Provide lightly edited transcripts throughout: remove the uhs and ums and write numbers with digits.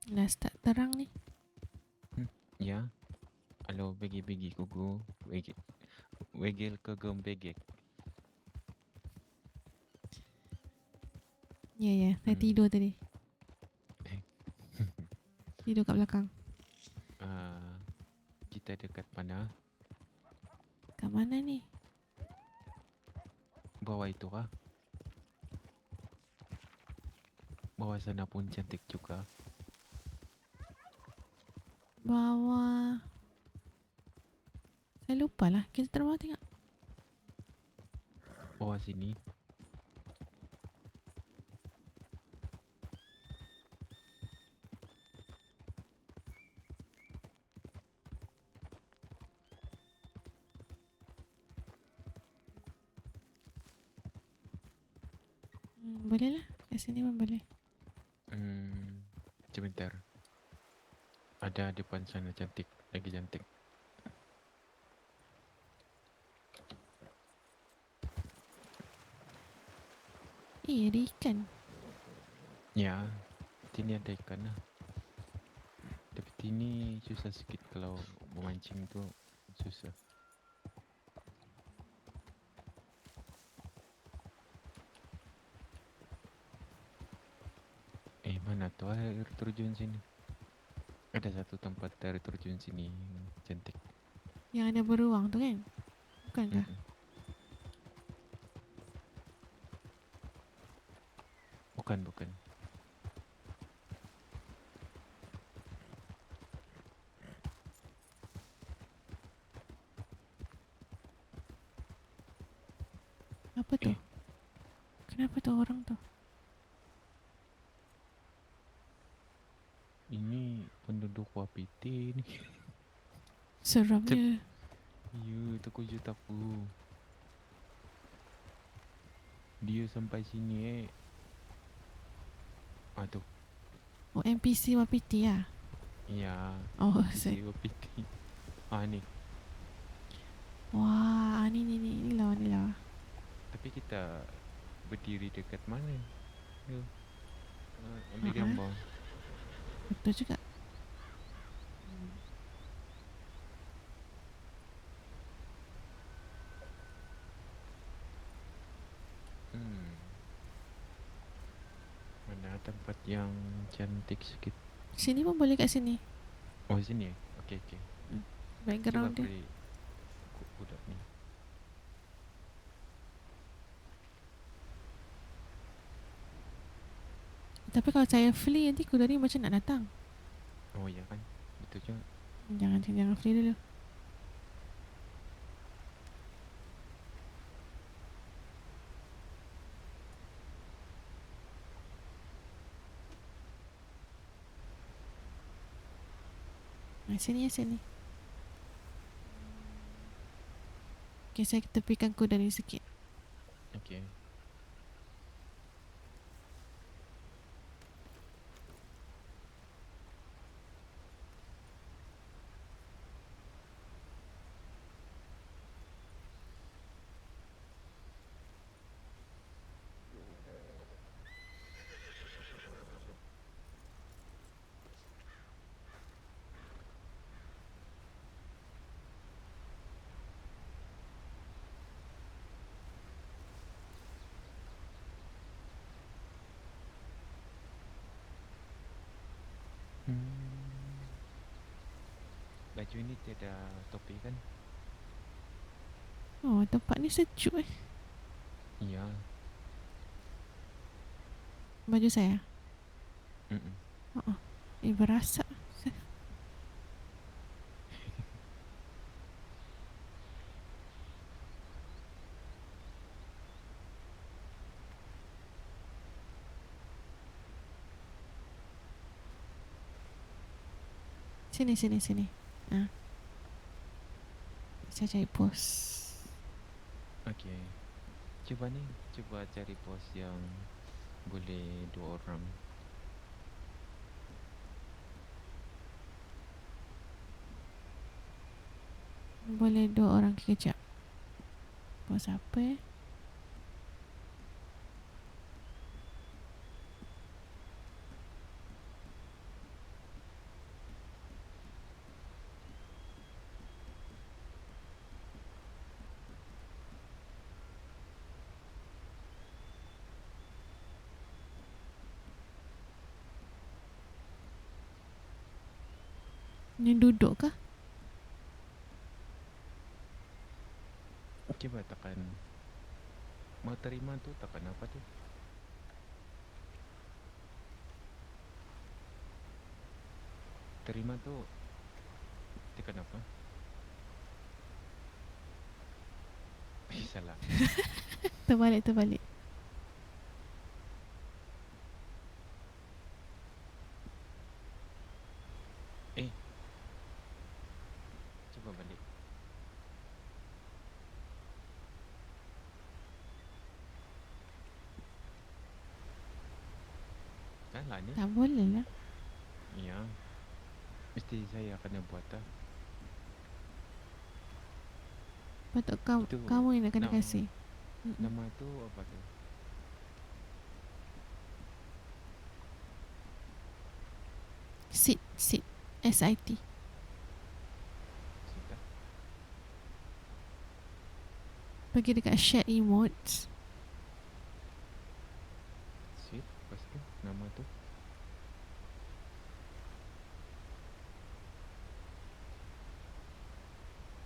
Dah start terang ni. Ya, alo begi-begi kugu, wegel ke gembegek. Ya, ya. Saya tidur tadi. Eh, Tidur kat belakang. kita dekat mana? Kat mana ni? Bawah itu kah? Bawah sana pun cantik juga. Bawah. Saya lupa lah. Kita terbawah tengok. Bawah sini. Boleh lah. Kat sini pun boleh. Sebentar. Ada depan sana cantik, lagi cantik. Ada ikan. Ya, sini ada ikan lah. Tapi sini susah sikit kalau memancing tu susah. Mana tu air terjun sini? Ada satu tempat air terjun sini cantik. Yang ada beruang tu kan? Bukankah? Mm-mm. Bukan, bukan. Apa tu? Eh, Kenapa tu orang tu? ini penduduk Wapiti ni. Seramnya. Ya, terkejut aku. Dia sampai sini tu. Oh, NPC Wapiti lah. Ya, Oh, NPC Wapiti. Ni. wah, ni lah, ni lah. Tapi kita berdiri dekat mana? Ya. Ambil Ha, gambar. betul juga. Mana tempat yang cantik sikit? Sini pun boleh kat sini. Oh, sini. Okey, okey. Coba Background dia. beri budak ni. Tapi kalau saya flee nanti kuda ni macam nak datang. Oh, ya kan? Betul juga. Jangan flee dulu. Sini ya, sini. Okay, saya tepikan kuda ni sikit. Okey. Baju ni tiada topi kan? Oh, tempat ni sejuk eh. Ya. Baju saya. Mm-mm. Oh, berasa. Sini, sini, sini. Saya cari pos. Okey. Cuba ni, cuba cari pos yang boleh 2 orang. Boleh 2 orang kejap. Pos apa eh? Yang duduk kah? Coba tekan. Mau terima tu tekan apa tu? Terima tu tekan apa? Salah. Terbalik, terbalik. Eh, coba balik. Salah ni. Tak boleh lah. Ya. Mesti saya kena buat lah. Patut Itu kamu yang nak kena nama, kasih. nama tu apa tu? Sit, sit. SIT. Sudah. Pergi dekat shared emotes. Sweet. Lepas tu nama tu.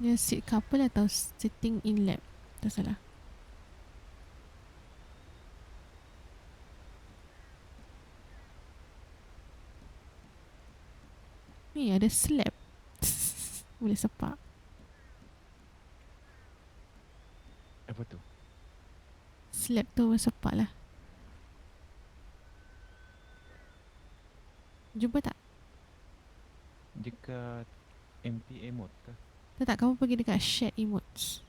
Dia sit couple atau sitting in lab. Tak salah. Ni ada slap. Boleh sepak. Apa tu? Slap tu sepak lah. Jumpa tak? Dekat MP emote kah? Tak, kamu pergi dekat shared emotes.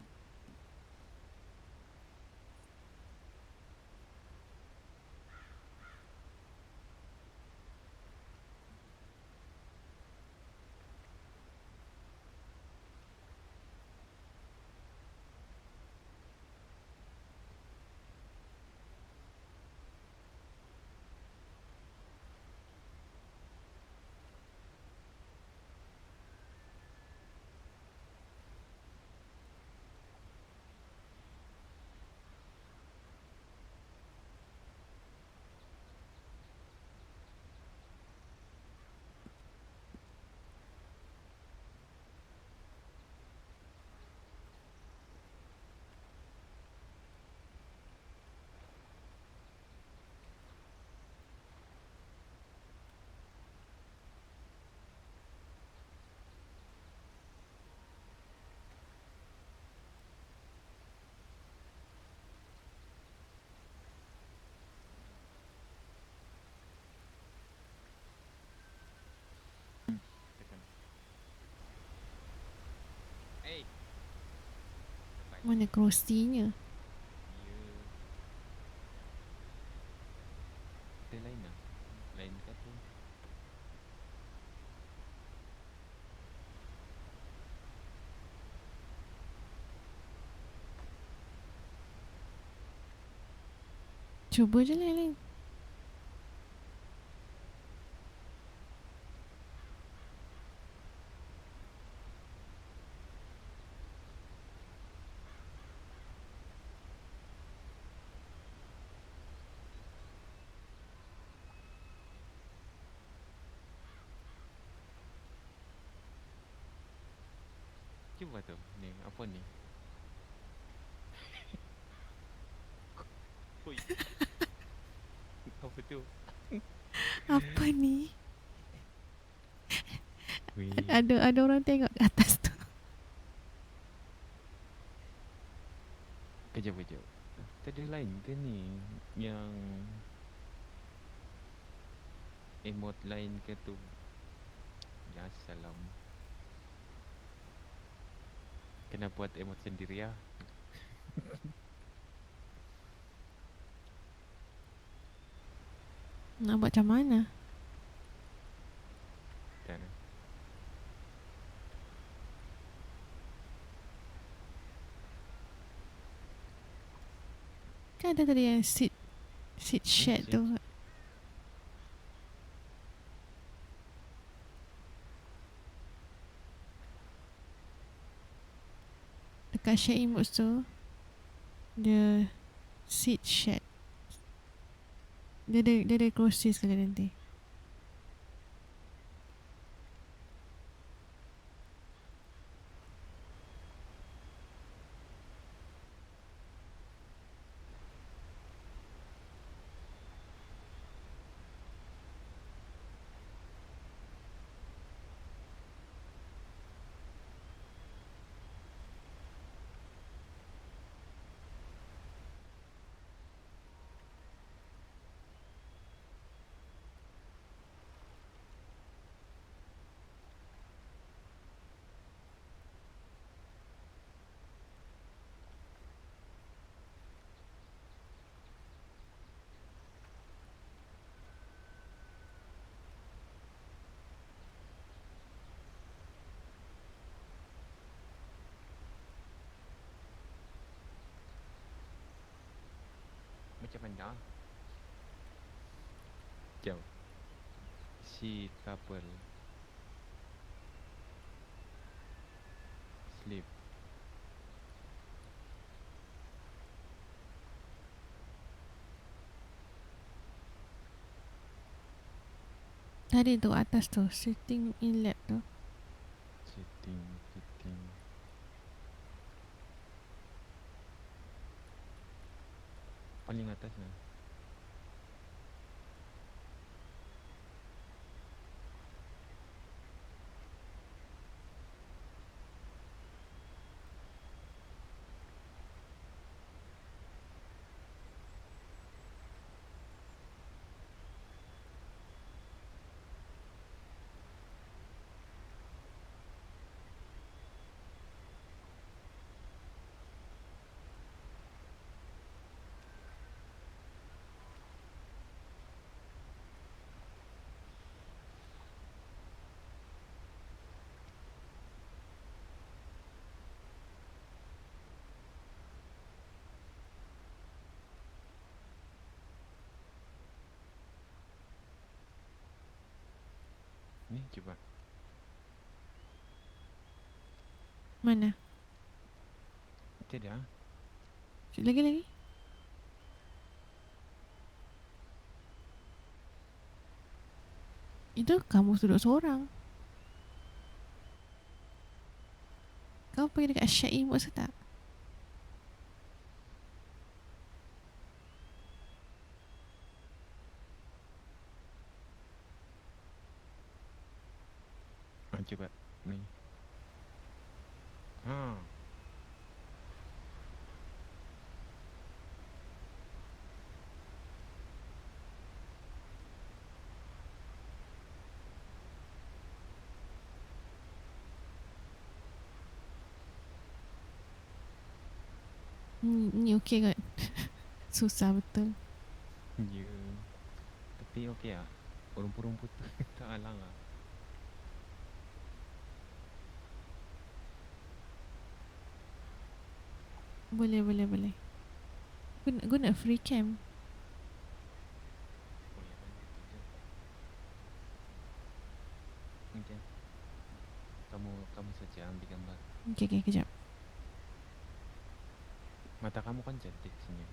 Tekan. Eh. Tekan. Mana kerusinya? Ya. Ada lain lah. Lain kah tu? Cuba je lah yang lain. Cuba tu. Ni, apa ni? Oi. Apa tu? Apa ni? Weh. Ada orang tengok kat atas tu. Kejap, kejap. Tadi lain ke ni? Yang emote lain ke tu? Ya salam. Kena buat emote sendiri ya. Nak buat macam mana? Dan Kan ada tadi yang sit shared sit. tu. Dekat share emotes tu, dia sit shared. Dia ada closes sekali nanti. mana? Jom. She couple sleep. Tadi tu atas tu, sitting in lab tu. Sitting. Paling atas lah. Ni cuba. Mana? Tidak. Lagi. Itu kamu duduk seorang. Kau pergi dekat Syai buat tak? Cuba. Ni. Ha. Ni okey kan? Susah betul. Ya. Tapi okey lah. Rumput-rumput tu tak halang lah. Boleh. Guna free cam. Boleh kan? Okey. Kamu saja ambil gambar. Okay, kejap. Mata kamu kan cantik senyum.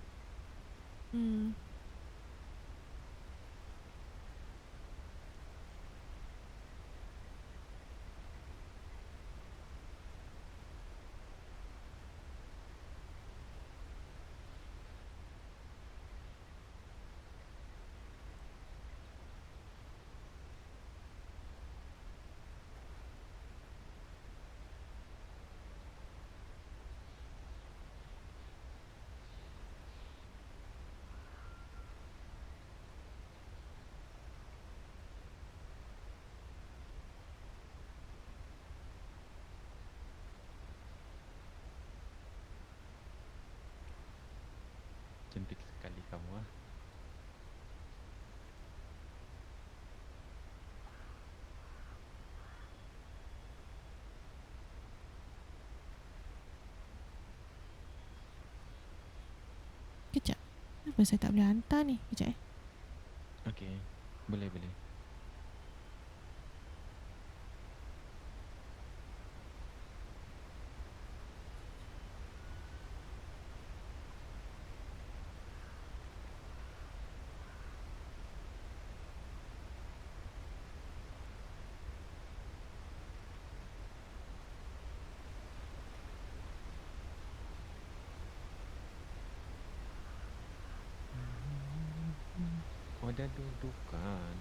Cantik sekali kamu ah. Kejap. Kenapa saya tak boleh hantar ni? Kejap Okey. Boleh. Oh, ada dudukan.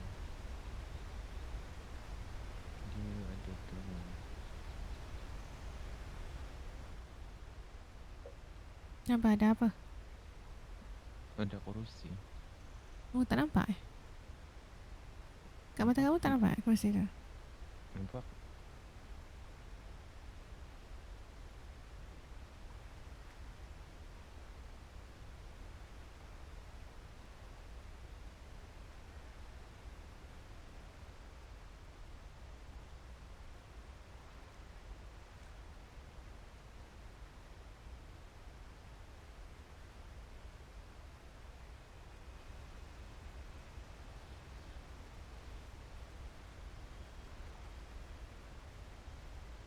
Dia ada tu. Ada apa? Ada kerusi. Oh, tak nampak Kat mata kamu tak nampak kerusi tu? Nampak?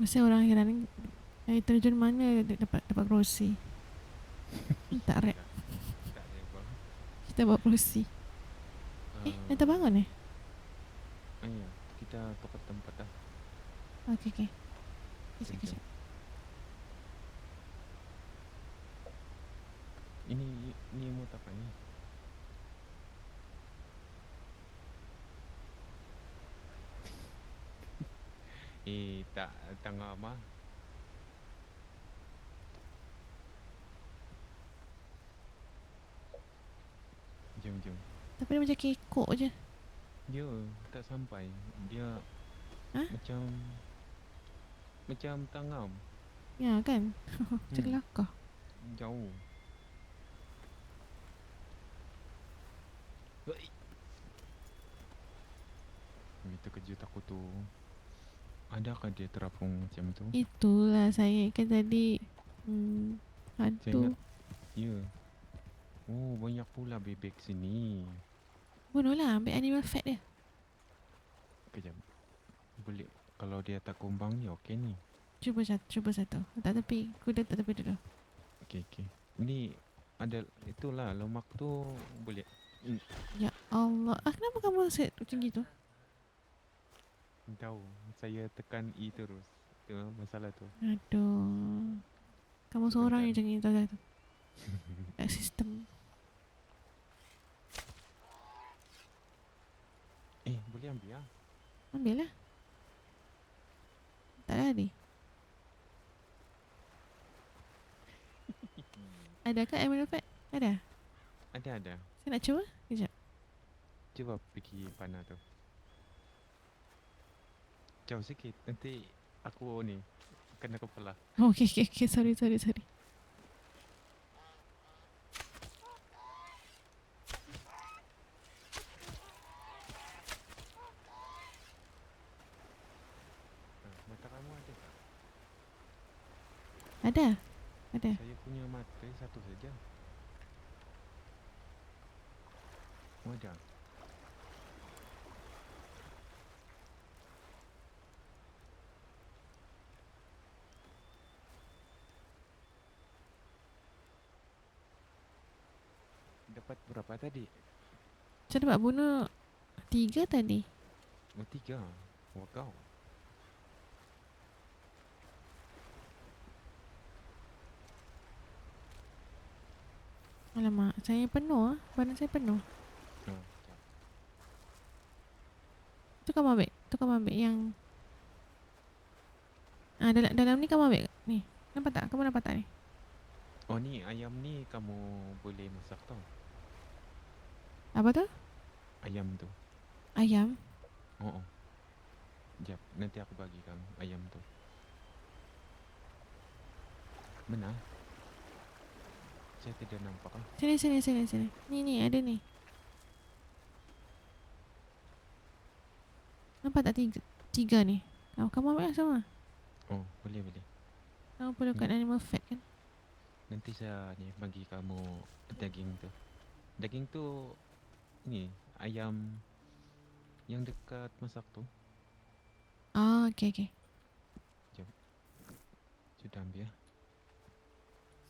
Mesti orang heran ni, air terjun mana dapat kerusi. Tak rap. Tak, tak rebah. Kita bawa kerusi. Dah terbangun Ya, kita tukar tempat dah. Okay. Kejap. Kejap. Ini mau apa ni? Tak tengah mah. Jom. Tapi dia macam kekok je. Dia tak sampai. Dia Hah? macam tangam. Ya kan? Macam kelakar. Jauh. Ini terkejut aku tu. Adakah dia terapung macam tu? Itulah saya kan tadi. Saya Hantu. ingat. Ya. Oh, banyak pula bebek sini. Bunuh lah, ambil animal fat dia. Kejap. Boleh. Kalau dia tak kumbang ni okey ni. Cuba satu. Tak tepi. Kuda tak tepi dulu. Okey. Ini ada itulah lemak tu boleh. Ya Allah. Kenapa kamu set macam gitu? Tahu. Saya tekan E terus. Itu masalah tu. Aduh. Kamu seorang yang macam itu tu. Sistem. Boleh ambil lah. Ambil lah. Tak ada. Adakah animal fat? Ada. Ada. Saya nak cuba. Kejap. Cuba pergi panah tu. Jauh sikit. Nanti aku ni kena kepala. Oh, okay. Sorry. Mata kamu ada tak? Ada. Saya punya mata satu saja. Oh, ada. Dapat berapa tadi? Saya dapat bunuh 3 tadi. Oh, 3. Wow. Alamak, saya penuh. Badan saya penuh. Sekejap. Tu kamu ambil yang dalam ni kamu ambil. Ni. Nampak tak? Kamu nampak tak ni? Oh, ni ayam ni kamu boleh masak tau. Apa tu? Ayam tu. Ayam. Oh. Sekejap, nanti aku bagi kamu ayam tu. Mana? Saya tidak nampak lah. Sini. Ni ada ni. Nampak tak 3 ni? Kamu ambil lah semua. Oh, boleh. Kamu perlukan animal fat kan? Nanti saya ni bagi kamu daging tu. Daging tu ni ayam yang dekat masak tu. Okay. Sudah ambil ya.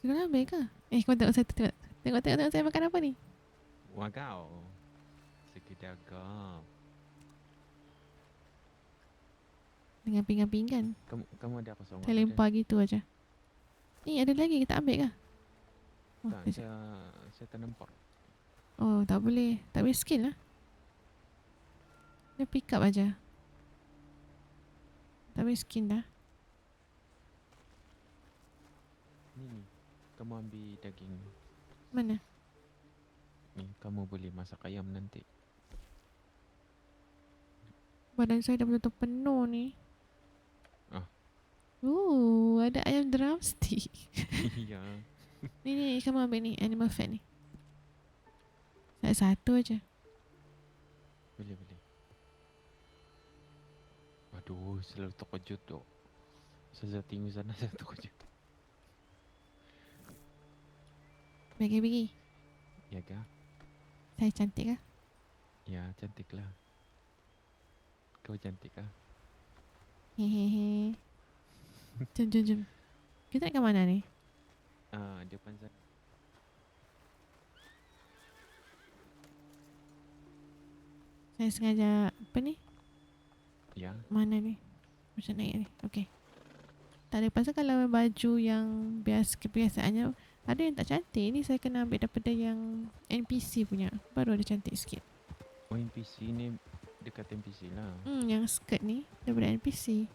Sudah ambil ke? Kau tengok saya tengok saya makan apa ni? Wagau. Sekedar gap. Dengan pinggan-pinggan. Kamu ada kosong? Saya lempar gitu aja. Ada lagi kita ambil ke? Tak, saya tak nampak. Oh, tak boleh. Tak boleh skill lah. Dia pick up aja. Tak boleh skin dah. Ni. Kamu ambil daging. Mana? Ni, kamu boleh masak ayam nanti. Badan saya dah betul-betul penuh ni. Ada ayam drumstick. Iya. Ni, kamu ambil ni. Animal fat ni. Satu aja. Boleh. Aduh, selalu terkejut tu. Saya tengok sana, saya terkejut. Bagi. Ya kah? Saya cantik kah? Ya, cantik lah. Kau cantik kah? Hehehe. Jom, jom, jom. Kita nak ke mana ni? Depan sana. Saya sengaja, apa ni? Ya. Mana ni? Macam naik ni. Okay. Tak ada. Pasal kalau baju yang kebiasaannya, ada yang tak cantik. Ni saya kena ambil daripada yang NPC punya. Baru ada cantik sikit. Oh, NPC ni dekat NPC lah. Yang skirt ni daripada NPC.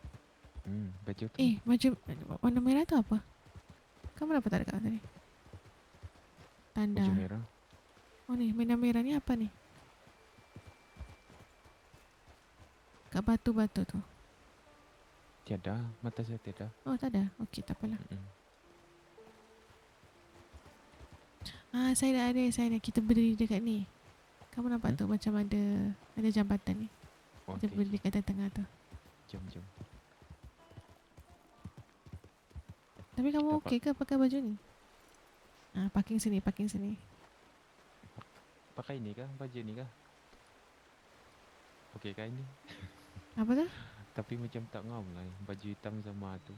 Baju tu. Baju warna merah tu apa? Kamu dapat tak dekat tadi? Tanda. Baju merah. Oh ni, merah-merah ni apa ni? Kat batu-batu tu. Tiada. Mata saya tiada. Oh tak ada. Okey, tak apalah. Mm-mm. Saya dah. Kita berdiri dekat ni. Kamu nampak tu macam ada jambatan ni. Oh, Kita okay, berdiri okay. kat tengah tu. Jom, jom. Tapi kamu Kita okey ke pakai baju ni? Parking sini. pakai ni kah? Baju ni kah? Okey kah ini? Apa tu? Tapi macam tak ngam lah. Baju hitam sama tu.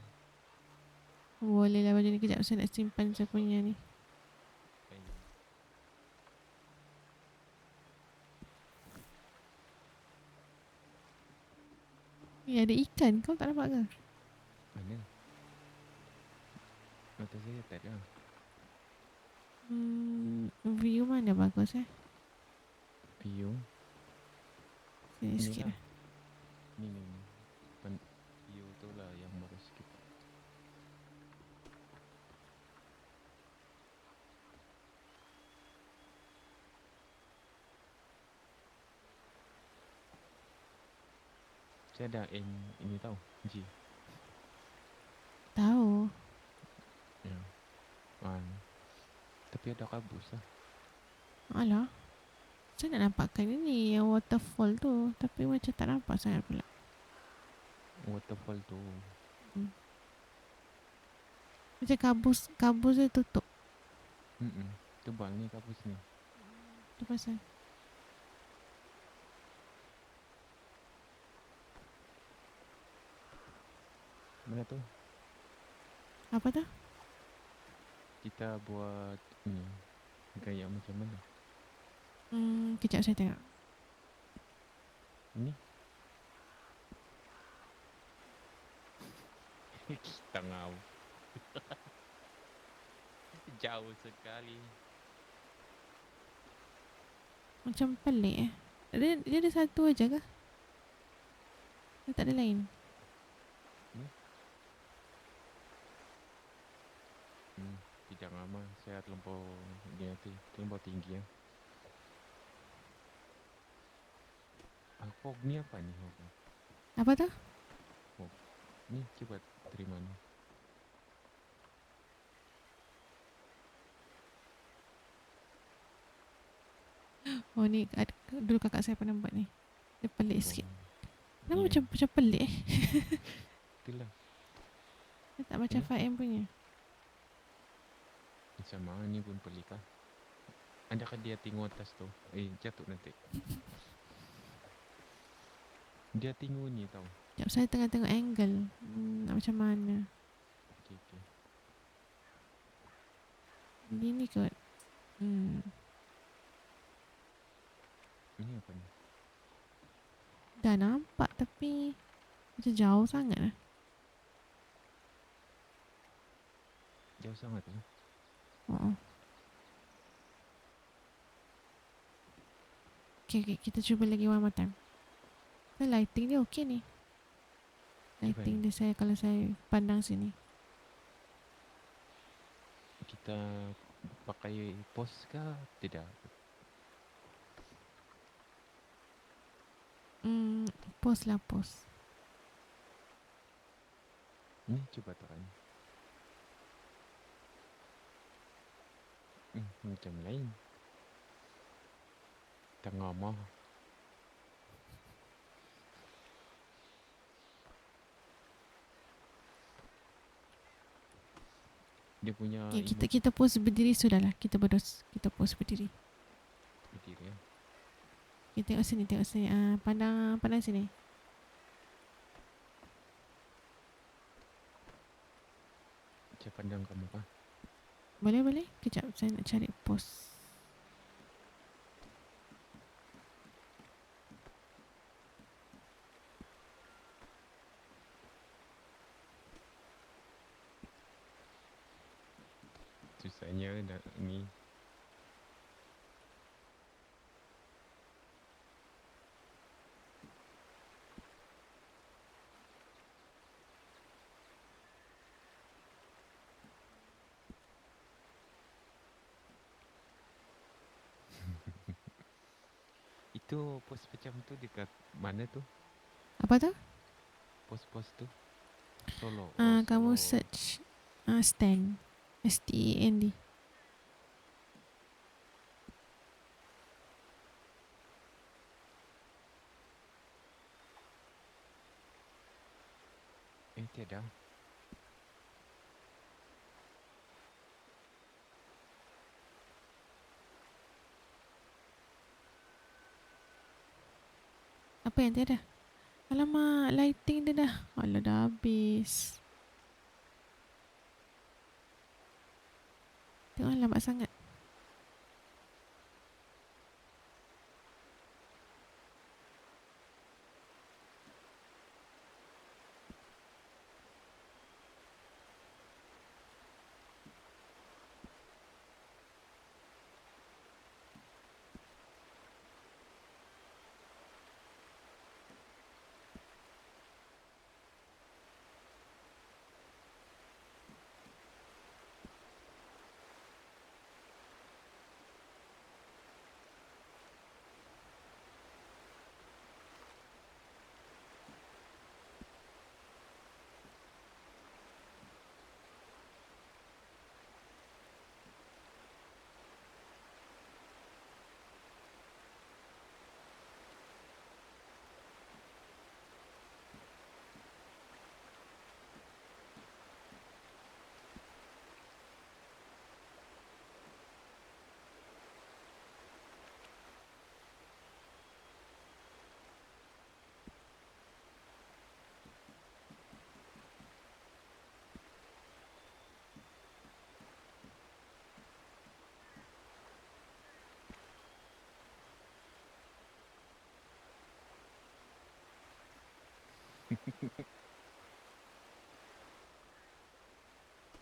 Boleh lah baju ni. Kejap saya nak simpan saya punya ni. Ada ikan. Kau tak nampak ke? Mana? Mata saya tak ada. View mana bagus View. Sini Ini sikit lah. Ni. View tu lah yang bagus sikit. Saya ada ini tahu. G. Tahu. Ya. Tapi ada kabus lah. Alah. Saya nak nampakkan ini yang waterfall tu. Tapi macam tak nampak sangat pula. Waterfall tu. Macam kabus dia tutup. Tebal ni kabus ni. Tu pasal. Mana tu? Apa tu? Kita buat ni. Gaya macam mana? Kejap saya tengok. Ini? Kita ngau. Jauh sekali. Macam pelik Dia ada satu aja ke? Dia tak ada lain? Tidak lama. Saya terlampau terlampau tinggi ya. Fog ni apa ni? Apa tu? Ni cuba terima ni. Oh ni dulu kakak saya pernah buat ni. Dia pelik sikit. Kenapa Yeah. macam pelik Itulah. Dia tak macam 5M punya. Sama ni pun pelik lah. Adakah dia tengok atas tu? Jatuh nanti. Dia tengok ni tau. Sekejap saya tengah tengok angle. Nak macam mana? Okay. Gini kot. Ini apa ni? Dah nampak tapi macam jauh sangat lah. Jauh sangat tu. Okay, kita cuba lagi one more time. Lighting dia okey ni. Lighting dia kalau saya pandang sini. Kita pakai pos kah? Tidak. Pause lah, pause. Ni cuba tekan. Macam lain. Tengah mah. Dia punya Kita pose berdiri sudahlah. Kita pose berdiri. Berdiri ya. Kita tengok sini. Pandang sini. kaca pandang kamu kah? Boleh. Kejap, saya nak cari pos. Susahnya nak ni. Itu pos macam tu dekat mana tu? Apa tu? Pos-pos tu? Solo. Kamu Solo. search stand. STAND. Tiada. Apa yang tiada? Alamak, lighting dia dah. Alah, dah habis. Tengok lambat sangat.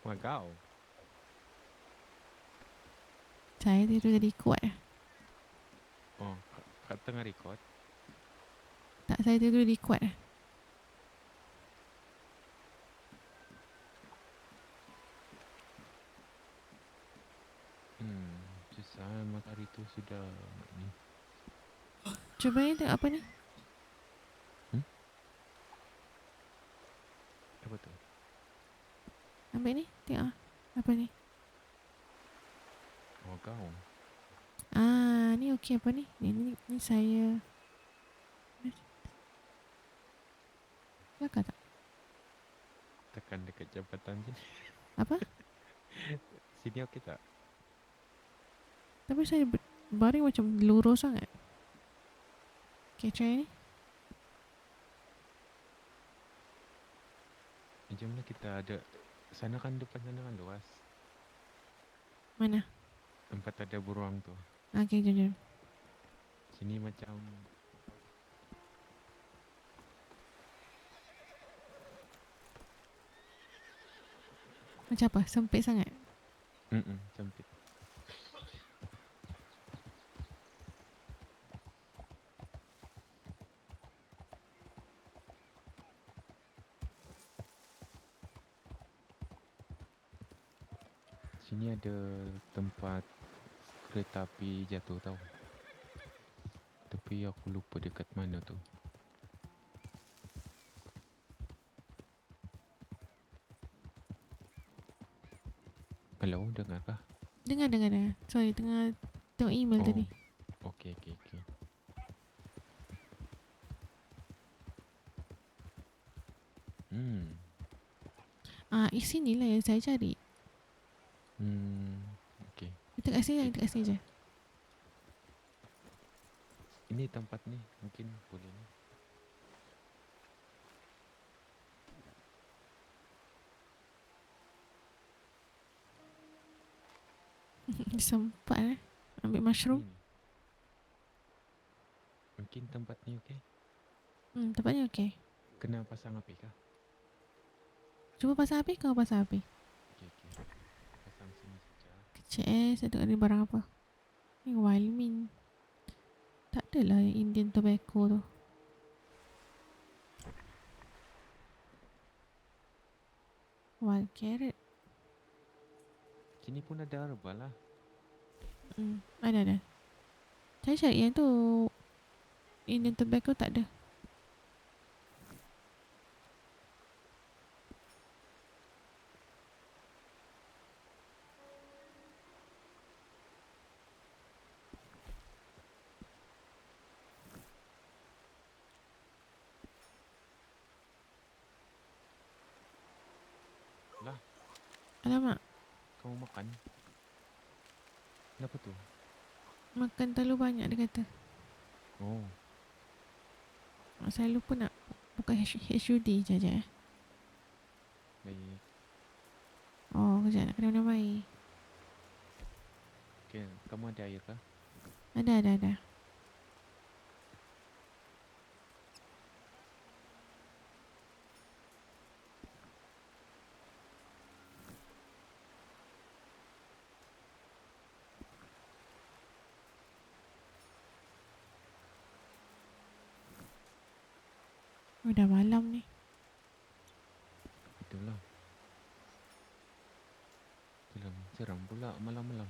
Wah kau. Saya tidur jadi kuat. Oh, kat tengah record. Tak, saya tidur jadi kuat. Susah matahari tu sudah ni. Cuba ni tengok apa ni. Apa tu? Ambil ni. Tengok apa ni. Oh kau. Ni okey apa ni. Ni saya. Kelakar tak? Tekan dekat jambatan sini. Apa? Sini okey tak? Tapi saya baring macam lurus sangat. Okay, try ni. Jomlah kita ada. Sana kan depan sana kan luas. Mana? Tempat ada beruang tu. Okay, jom. Sini macam Macam apa? Sempit sangat. sempit. Sini ada tempat kereta api jatuh tau. Tapi aku lupa dekat mana tu. Hello, dengar kah? Dengar. Sorry, tengah tengok email tadi. Okey. Sini lah yang saya cari. Okey. Kita kat sini je. Ini tempat ni mungkin boleh ni. Sempat ambil mushroom. Ini. Mungkin tempat ni okey. Tempatnya okey. Kena pasang api kah? Cuba pasang api, kau pasang api. Okey, okey. Pasang sini saja. Kecil saya tengok ni barang apa. Ni wild mint. Tak adalah Indian tobacco tu. Wild carrot. Sini pun ada herbal lah. Ada. Saya cari yang tu Indian tobacco tak ada. Lah, Alamak, kamu makan? Kenapa tu? makan terlalu banyak dia kata. Oh, Saya lupa nak buka HUD je. baik. Oh, kejap nak kena minum air. Okey, kamu ada air kah? Ada. Oh, dah malam ni. Itulah. Seram pula malam-malam.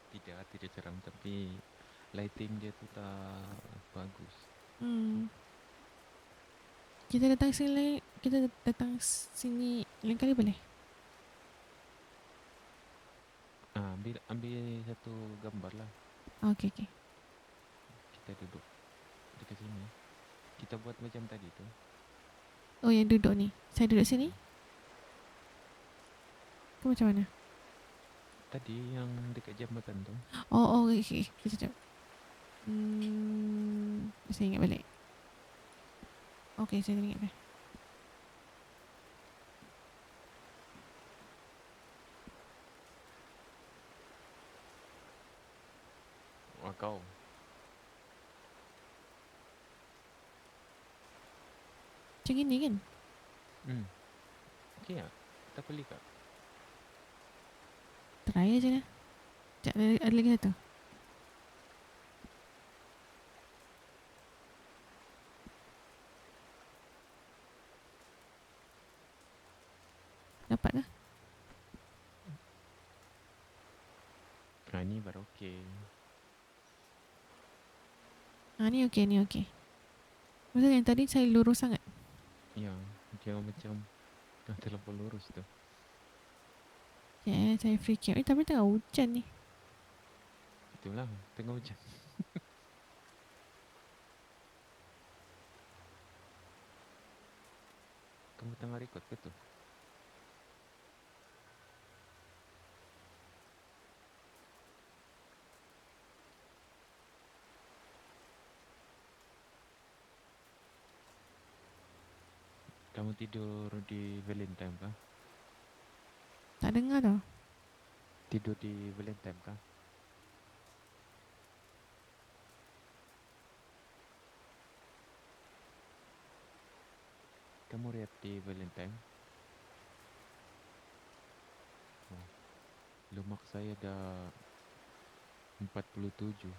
Tidak seram tapi lighting dia tu tak bagus. Kita datang sini lain kali boleh? Ambil satu gambar lah. Okey. Kita duduk dekat sini. Kita buat macam tadi tu. Oh, yang duduk ni. Saya duduk sini. Kau macam mana? Tadi yang dekat jambatan tu. Oh, okey. Kejap. Saya ingat balik. Okey, saya ingat dah. Wah, kau. Macam gini kan? Okey tak? Kita beli kak? Try aja lah. Sekejap, ada lagi satu. Dapat ke? Ni baru okey. Ni okey. Maksudnya yang tadi saya lurus sangat. Ya, dia macam terlalu lurus tu. Saya free cam. Tapi tengah hujan ni. Itulah, tengah hujan. Kamu tengah record ke tu? Kamu tidur di Valentine kah? Tak dengar tau. Tidur di Valentine kah? Kamu rehat di Valentine? Oh, lemak saya dah 47.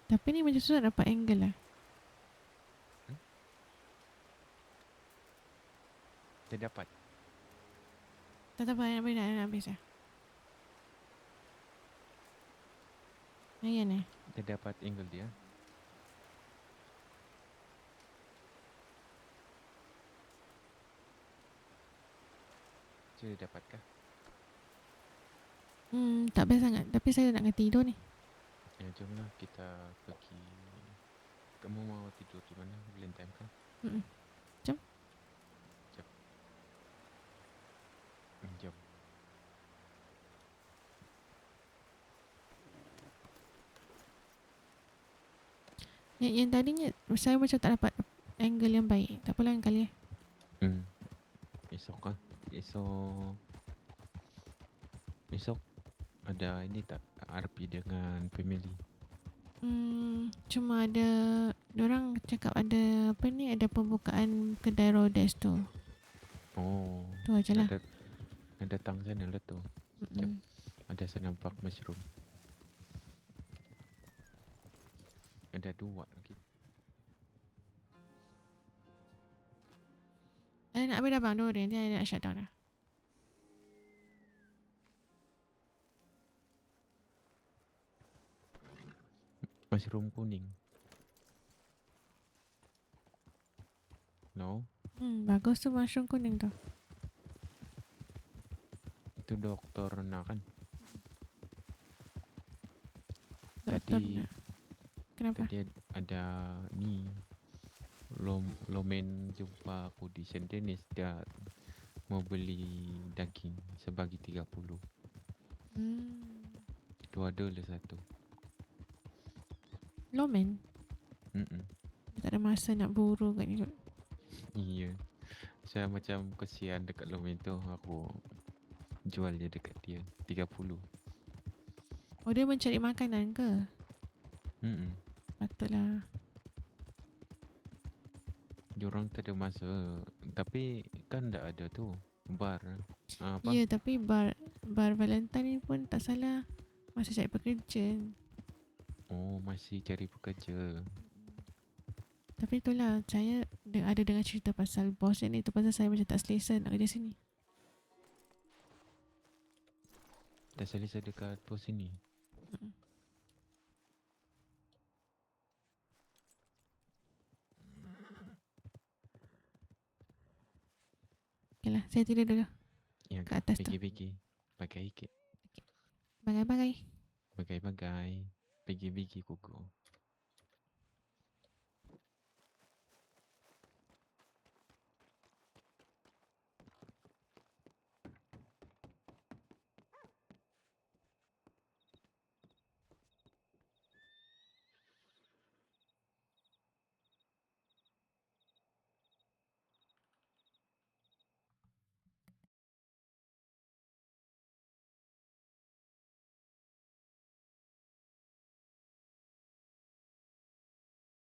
Tapi ni macam susah dapat angle lah. Dia dapat. Tak apa, nak habis lah. Ayan. Dia dapat angle dia. Sudah dapatkah? Tak best sangat. Tapi saya nak kena tidur ni. Ya, jomlah kita pergi. Kamu mau tidur di mana? Valentine kah? Jom. Jom. Yang tadinya saya macam tak dapat angle yang baik. Tak apalah kali Hmm. Esok kah? Esok esok ada ini tak RP dengan family? Cuma ada orang cakap ada apa ni, ada pembukaan kedai Rhodes tu. Oh, Tu ajalah. nak datang sana lah tu. Jap, Mm-mm. ada saya nampak mushroom. Ada dua lagi. Nak habis dah bang, dua dia nak shutdown dah. Mushroom kuning. No, Bagus tu mushroom kuning tu. itu doktor nak kan? Doktor Tadi nak. Kenapa? tadi ada ni Lomen jumpa aku di Saint Denis, dia mau beli daging sebagi 30. $2 satu. Lomen. Tak ada masa nak buru kat ni kot. Iya. Saya macam kesian dekat Lomen tu, aku jual je dekat dia 30. Oh, dia mencari makanan ke? Patutlah. Diorang tak ada masa. Tapi kan tak ada tu bar. Apa? Ya, tapi bar Valentine ni pun tak salah masih cari pekerja. Oh, masih cari pekerja. Tapi itulah, saya ada dengar cerita pasal bos ni tu, pasal saya macam tak selesa nak kerja sini. Dah selesai dekat pos sini. Mm-mm. Okay lah, saya tidur dulu Ya, kat atas tu. pergi-pergi. Pakai ikit. Bagai-bagai. Bagai-bagai. Pergi-pergi kuku.